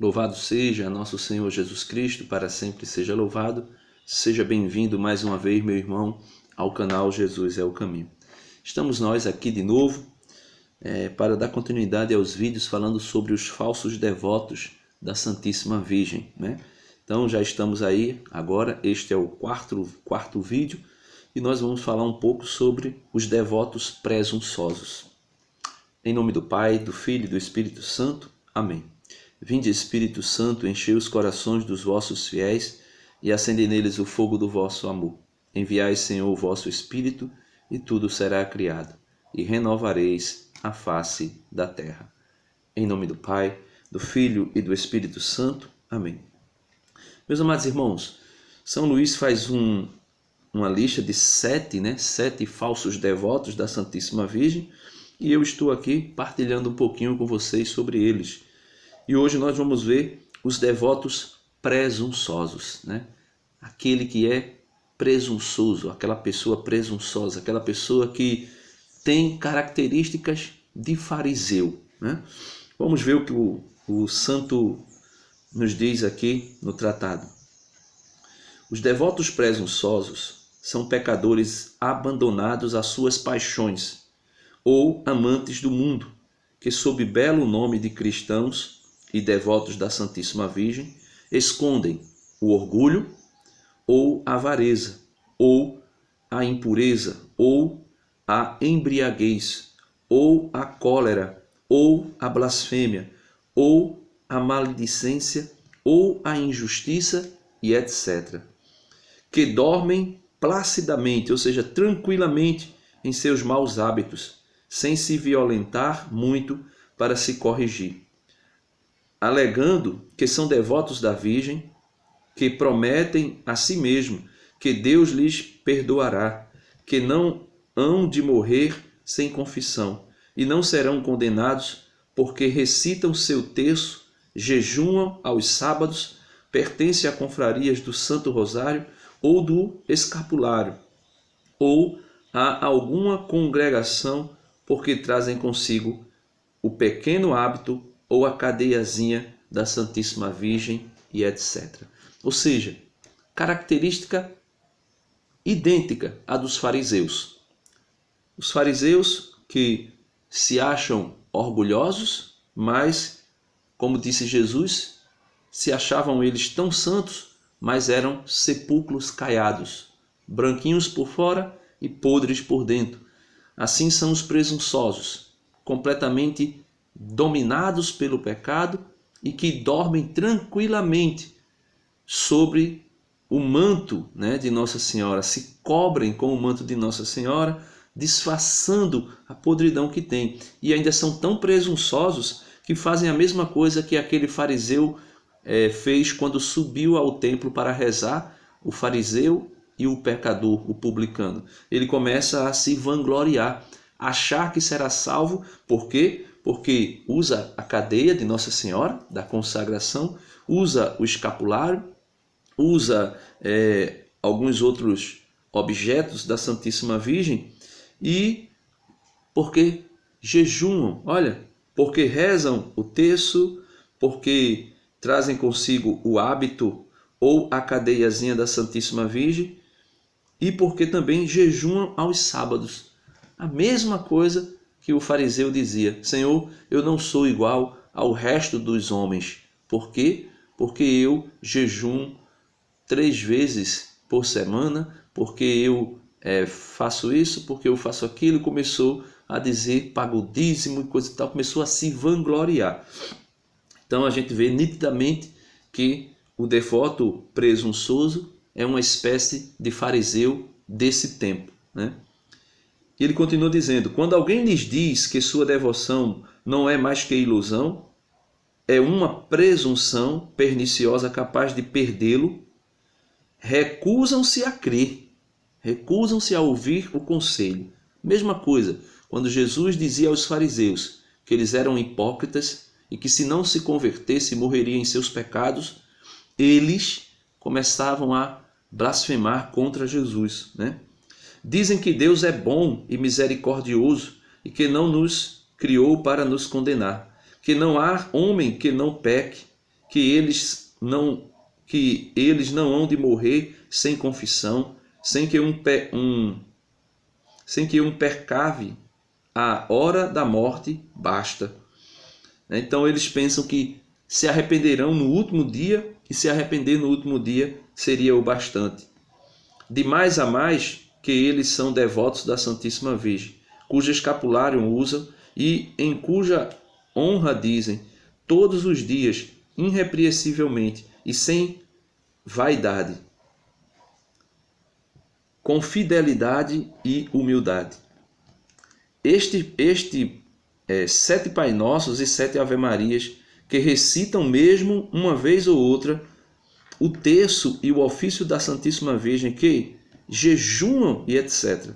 Louvado seja nosso Senhor Jesus Cristo, para sempre seja louvado. Seja bem-vindo mais uma vez, meu irmão, ao canal Jesus é o Caminho. Estamos nós aqui de novo para dar continuidade aos vídeos falando sobre os falsos devotos da Santíssima Virgem, né? Então já estamos aí, agora este é o quarto vídeo e nós vamos falar um pouco sobre os devotos presunçosos. Em nome do Pai, do Filho e do Espírito Santo. Amém. Vinde, Espírito Santo, enchei os corações dos vossos fiéis e acendei neles o fogo do vosso amor. Enviai, Senhor, o vosso Espírito, e tudo será criado, e renovareis a face da terra. Em nome do Pai, do Filho e do Espírito Santo. Amém. Meus amados irmãos, São Luís faz uma lista de sete falsos devotos da Santíssima Virgem, e eu estou aqui partilhando um pouquinho com vocês sobre eles. E hoje nós vamos ver os devotos presunçosos, né? Aquele que é presunçoso, aquela pessoa presunçosa, aquela pessoa que tem características de fariseu, né? Vamos ver o que o santo nos diz aqui no tratado. Os devotos presunçosos são pecadores abandonados às suas paixões ou amantes do mundo, que sob belo nome de cristãos e devotos da Santíssima Virgem, escondem o orgulho, ou a avareza, ou a impureza, ou a embriaguez, ou a cólera, ou a blasfêmia, ou a maledicência, ou a injustiça, e etc. Que dormem placidamente, ou seja, tranquilamente, em seus maus hábitos, sem se violentar muito para se corrigir, alegando que são devotos da Virgem, que prometem a si mesmo que Deus lhes perdoará, que não hão de morrer sem confissão e não serão condenados porque recitam seu terço, jejuam aos sábados, pertencem a confrarias do Santo Rosário ou do Escapulário, ou a alguma congregação porque trazem consigo o pequeno hábito ou a cadeiazinha da Santíssima Virgem e etc. Ou seja, característica idêntica à dos fariseus. Os fariseus que se acham orgulhosos, mas, como disse Jesus, se achavam eles tão santos, mas eram sepulcros caiados, branquinhos por fora e podres por dentro. Assim são os presunçosos, completamente dominados pelo pecado e que dormem tranquilamente sobre o manto, de Nossa Senhora, se cobrem com o manto de Nossa Senhora, disfarçando a podridão que tem. E ainda são tão presunçosos que fazem a mesma coisa que aquele fariseu fez quando subiu ao templo para rezar, o fariseu e o pecador, o publicano. Ele começa a se vangloriar, achar que será salvo. Por quê? Porque usa a cadeia de Nossa Senhora, da consagração, usa o escapulário, usa alguns outros objetos da Santíssima Virgem e porque jejuam, porque rezam o terço, porque trazem consigo o hábito ou a cadeiazinha da Santíssima Virgem e porque também jejuam aos sábados. A mesma coisa que o fariseu dizia: Senhor, eu não sou igual ao resto dos homens. Por quê? Porque eu jejuo 3 vezes por semana, porque eu faço isso, porque eu faço aquilo. Começou a dizer pago o dízimo e coisa e tal, começou a se vangloriar. Então a gente vê nitidamente que o devoto presunçoso é uma espécie de fariseu desse tempo, né? E ele continua dizendo: quando alguém lhes diz que sua devoção não é mais que ilusão, é uma presunção perniciosa capaz de perdê-lo, recusam-se a crer, recusam-se a ouvir o conselho. Mesma coisa, quando Jesus dizia aos fariseus que eles eram hipócritas e que se não se convertesse morreria em seus pecados, eles começavam a blasfemar contra Jesus, né? Dizem que Deus é bom e misericordioso e que não nos criou para nos condenar, que não há homem que não peque que eles não hão de morrer sem confissão, sem que um percave a hora da morte basta. Então eles pensam que se arrependerão no último dia, e se arrepender no último dia seria o bastante. De mais a mais que eles são devotos da Santíssima Virgem, cujo escapulário usam e em cuja honra dizem todos os dias, irrepreensivelmente e sem vaidade, com fidelidade e humildade. Sete Pai Nossos e 7 Ave Marias, que recitam mesmo uma vez ou outra o terço e o ofício da Santíssima Virgem, que jejuam e etc.,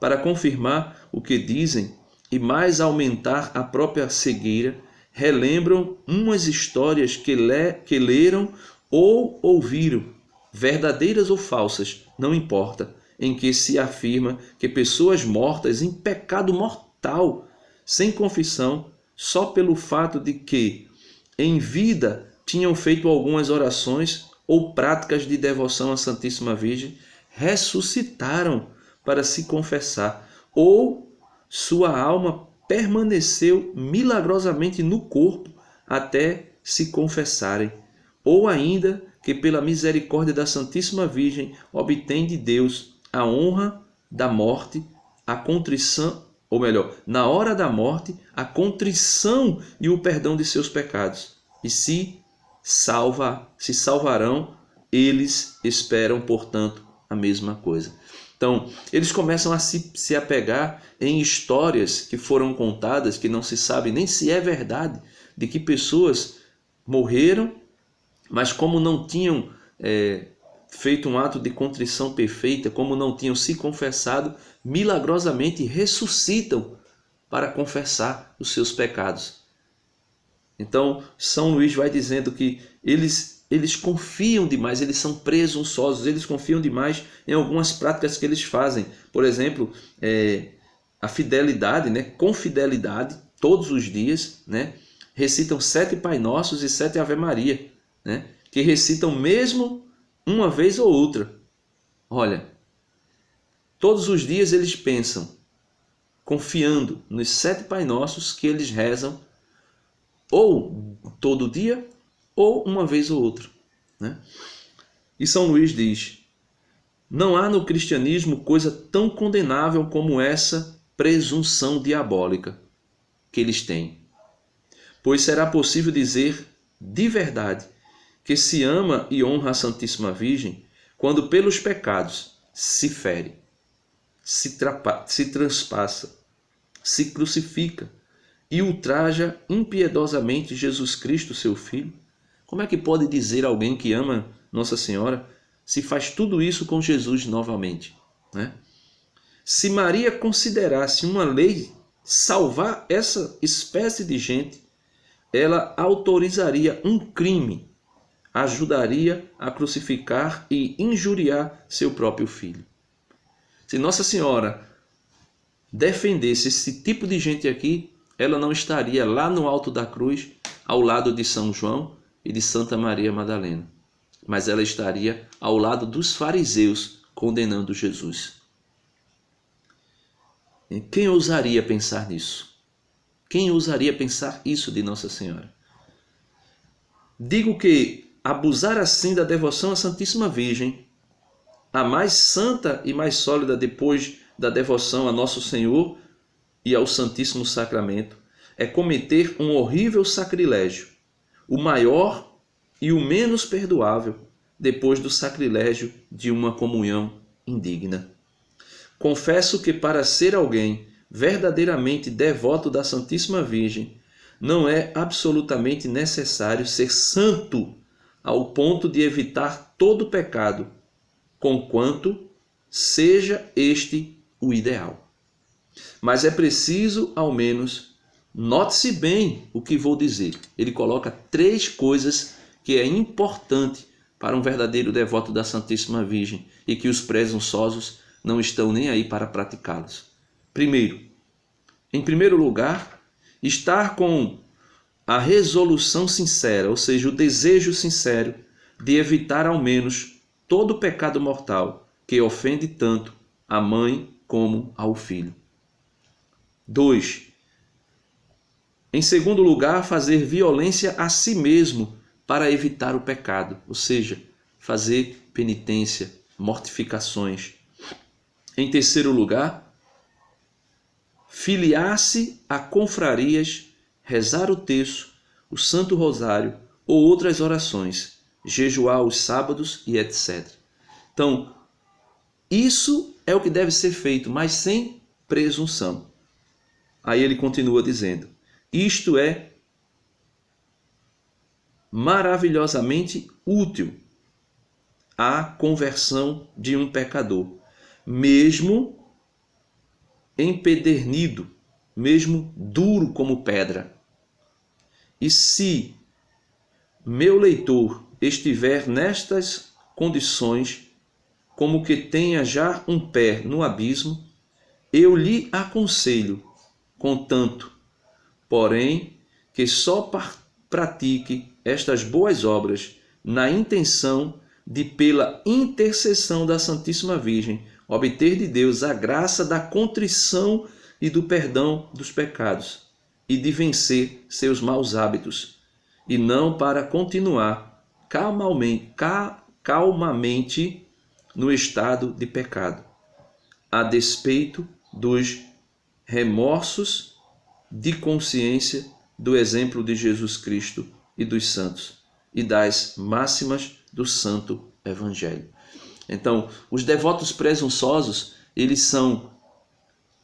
para confirmar o que dizem e mais aumentar a própria cegueira, relembram umas histórias que leram ou ouviram, verdadeiras ou falsas, não importa, em que se afirma que pessoas mortas em pecado mortal, sem confissão, só pelo fato de que, em vida, tinham feito algumas orações ou práticas de devoção à Santíssima Virgem, ressuscitaram para se confessar, ou sua alma permaneceu milagrosamente no corpo até se confessarem, ou ainda que pela misericórdia da Santíssima Virgem obtém de Deus a honra da morte, a contrição, ou melhor, na hora da morte, a contrição e o perdão de seus pecados. E se salvarão, eles esperam, portanto, a mesma coisa. Então, eles começam a se apegar em histórias que foram contadas, que não se sabe nem se é verdade, de que pessoas morreram, mas como não tinham feito um ato de contrição perfeita, como não tinham se confessado, milagrosamente ressuscitam para confessar os seus pecados. Então, São Luís vai dizendo que eles confiam demais, eles são presunçosos, eles confiam demais em algumas práticas que eles fazem. Por exemplo, a fidelidade, né? Com fidelidade, todos os dias, né? Recitam 7 Pai Nossos e 7 Ave Maria, né? Que recitam mesmo uma vez ou outra. Olha, todos os dias eles pensam, confiando nos 7 Pai Nossos que eles rezam ou todo dia, ou uma vez ou outra, né? E São Luís diz: não há no cristianismo coisa tão condenável como essa presunção diabólica que eles têm. Pois será possível dizer de verdade que se ama e honra a Santíssima Virgem quando pelos pecados se fere, se transpassa, se crucifica e ultraja impiedosamente Jesus Cristo, seu Filho? Como é que pode dizer alguém que ama Nossa Senhora se faz tudo isso com Jesus novamente, né? Se Maria considerasse uma lei salvar essa espécie de gente, ela autorizaria um crime, ajudaria a crucificar e injuriar seu próprio filho. Se Nossa Senhora defendesse esse tipo de gente aqui, ela não estaria lá no alto da cruz, ao lado de São João e de Santa Maria Madalena, mas ela estaria ao lado dos fariseus condenando Jesus. E quem ousaria pensar nisso? Quem ousaria pensar isso de Nossa Senhora? Digo que abusar assim da devoção à Santíssima Virgem, a mais santa e mais sólida depois da devoção a Nosso Senhor e ao Santíssimo Sacramento, é cometer um horrível sacrilégio, o maior e o menos perdoável depois do sacrilégio de uma comunhão indigna. Confesso que para ser alguém verdadeiramente devoto da Santíssima Virgem, não é absolutamente necessário ser santo ao ponto de evitar todo pecado, conquanto seja este o ideal. Mas é preciso, ao menos, note-se bem o que vou dizer. Ele coloca 3 coisas que é importante para um verdadeiro devoto da Santíssima Virgem e que os presunçosos não estão nem aí para praticá-los. Primeiro, em primeiro lugar, estar com a resolução sincera, ou seja, o desejo sincero de evitar ao menos todo pecado mortal que ofende tanto a mãe como ao filho. 2. Em segundo lugar, fazer violência a si mesmo para evitar o pecado, ou seja, fazer penitência, mortificações. Em terceiro lugar, filiar-se a confrarias, rezar o terço, o Santo Rosário ou outras orações, jejuar os sábados e etc. Então, isso é o que deve ser feito, mas sem presunção. Aí ele continua dizendo: isto é maravilhosamente útil à conversão de um pecador, mesmo empedernido, mesmo duro como pedra. E se meu leitor estiver nestas condições, como que tenha já um pé no abismo, eu lhe aconselho, contanto, porém, que só pratique estas boas obras na intenção de, pela intercessão da Santíssima Virgem, obter de Deus a graça da contrição e do perdão dos pecados, e de vencer seus maus hábitos, e não para continuar calmamente no estado de pecado, a despeito dos remorsos de consciência do exemplo de Jesus Cristo e dos santos e das máximas do Santo Evangelho. Então, os devotos presunçosos, eles são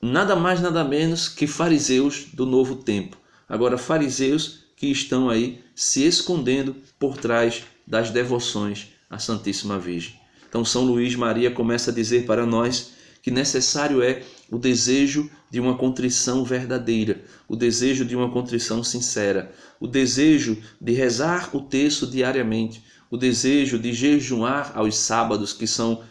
nada mais, nada menos que fariseus do novo tempo. Agora, fariseus que estão aí se escondendo por trás das devoções à Santíssima Virgem. Então, São Luís Maria começa a dizer para nós que necessário é o desejo de uma contrição verdadeira, o desejo de uma contrição sincera, o desejo de rezar o terço diariamente, o desejo de jejuar aos sábados, que são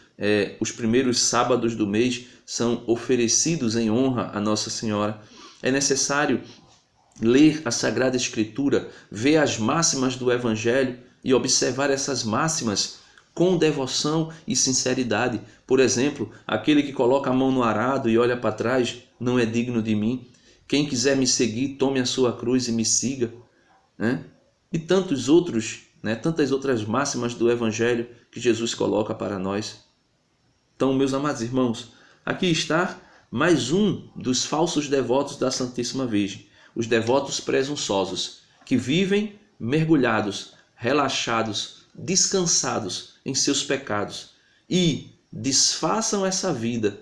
os primeiros sábados do mês, são oferecidos em honra a Nossa Senhora. É necessário ler a Sagrada Escritura, ver as máximas do Evangelho e observar essas máximas com devoção e sinceridade. Por exemplo, aquele que coloca a mão no arado e olha para trás não é digno de mim. Quem quiser me seguir, tome a sua cruz e me siga. Né? E tantos outros, tantas outras máximas do Evangelho que Jesus coloca para nós. Então, meus amados irmãos, aqui está mais um dos falsos devotos da Santíssima Virgem, os devotos presunçosos, que vivem mergulhados, relaxados, descansados em seus pecados e disfarçam essa vida,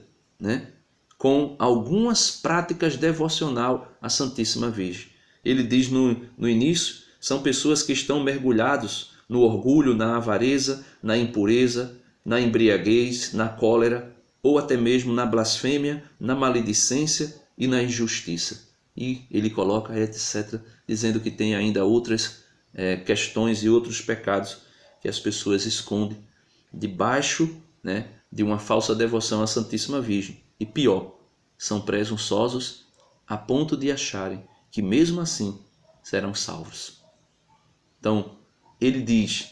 com algumas práticas devocional à Santíssima Virgem. Ele diz no início, são pessoas que estão mergulhados no orgulho, na avareza, na impureza, na embriaguez, na cólera, ou até mesmo na blasfêmia, na maledicência e na injustiça. E ele coloca etc., dizendo que tem ainda outras questões e outros pecados que as pessoas escondem debaixo de uma falsa devoção à Santíssima Virgem. E pior, são presunçosos a ponto de acharem que mesmo assim serão salvos. Então, ele diz,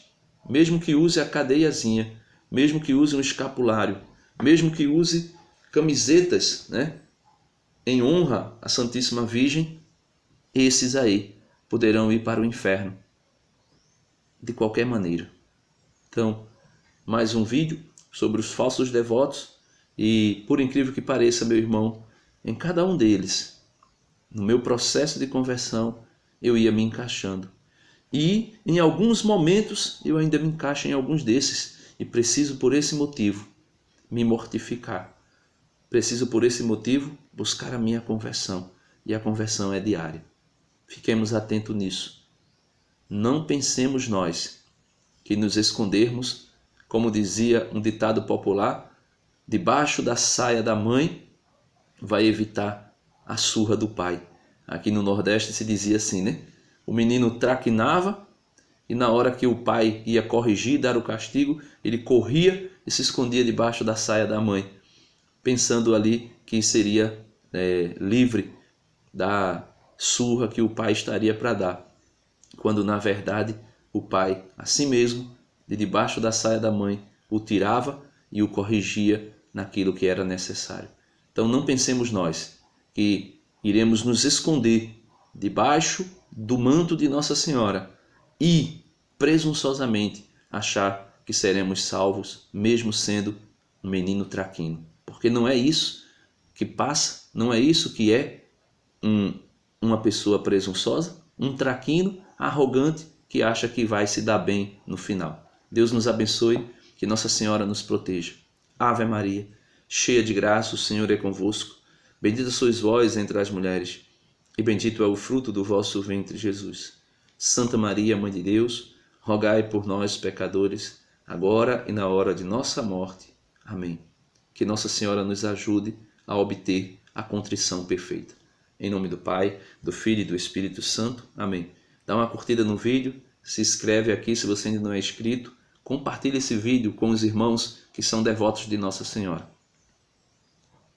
mesmo que use a cadeiazinha, mesmo que use um escapulário, mesmo que use camisetas, em honra à Santíssima Virgem, esses aí poderão ir para o inferno de qualquer maneira. Então, mais um vídeo sobre os falsos devotos e, por incrível que pareça, meu irmão, em cada um deles, no meu processo de conversão, eu ia me encaixando. E, em alguns momentos, eu ainda me encaixo em alguns desses e preciso, por esse motivo, me mortificar. Preciso, por esse motivo, buscar a minha conversão. E a conversão é diária. Fiquemos atentos nisso. Não pensemos nós que nos escondermos, como dizia um ditado popular, debaixo da saia da mãe vai evitar a surra do pai. Aqui no Nordeste se dizia assim, O menino traquinava e na hora que o pai ia corrigir, dar o castigo, ele corria e se escondia debaixo da saia da mãe, pensando ali que seria livre da surra que o pai estaria para dar. quando na verdade o pai, a si mesmo, de debaixo da saia da mãe, o tirava e o corrigia naquilo que era necessário. Então não pensemos nós que iremos nos esconder debaixo do manto de Nossa Senhora e presunçosamente achar que seremos salvos, mesmo sendo um menino traquino. Porque não é isso que passa, não é isso que é uma pessoa presunçosa, um traquino arrogante que acha que vai se dar bem no final. Deus nos abençoe, que Nossa Senhora nos proteja. Ave Maria, cheia de graça, o Senhor é convosco. Bendita sois vós entre as mulheres, e bendito é o fruto do vosso ventre, Jesus. Santa Maria, Mãe de Deus, rogai por nós, pecadores, agora e na hora de nossa morte. Amém. Que Nossa Senhora nos ajude a obter a contrição perfeita. Em nome do Pai, do Filho e do Espírito Santo. Amém. Dá uma curtida no vídeo, se inscreve aqui se você ainda não é inscrito, compartilhe esse vídeo com os irmãos que são devotos de Nossa Senhora.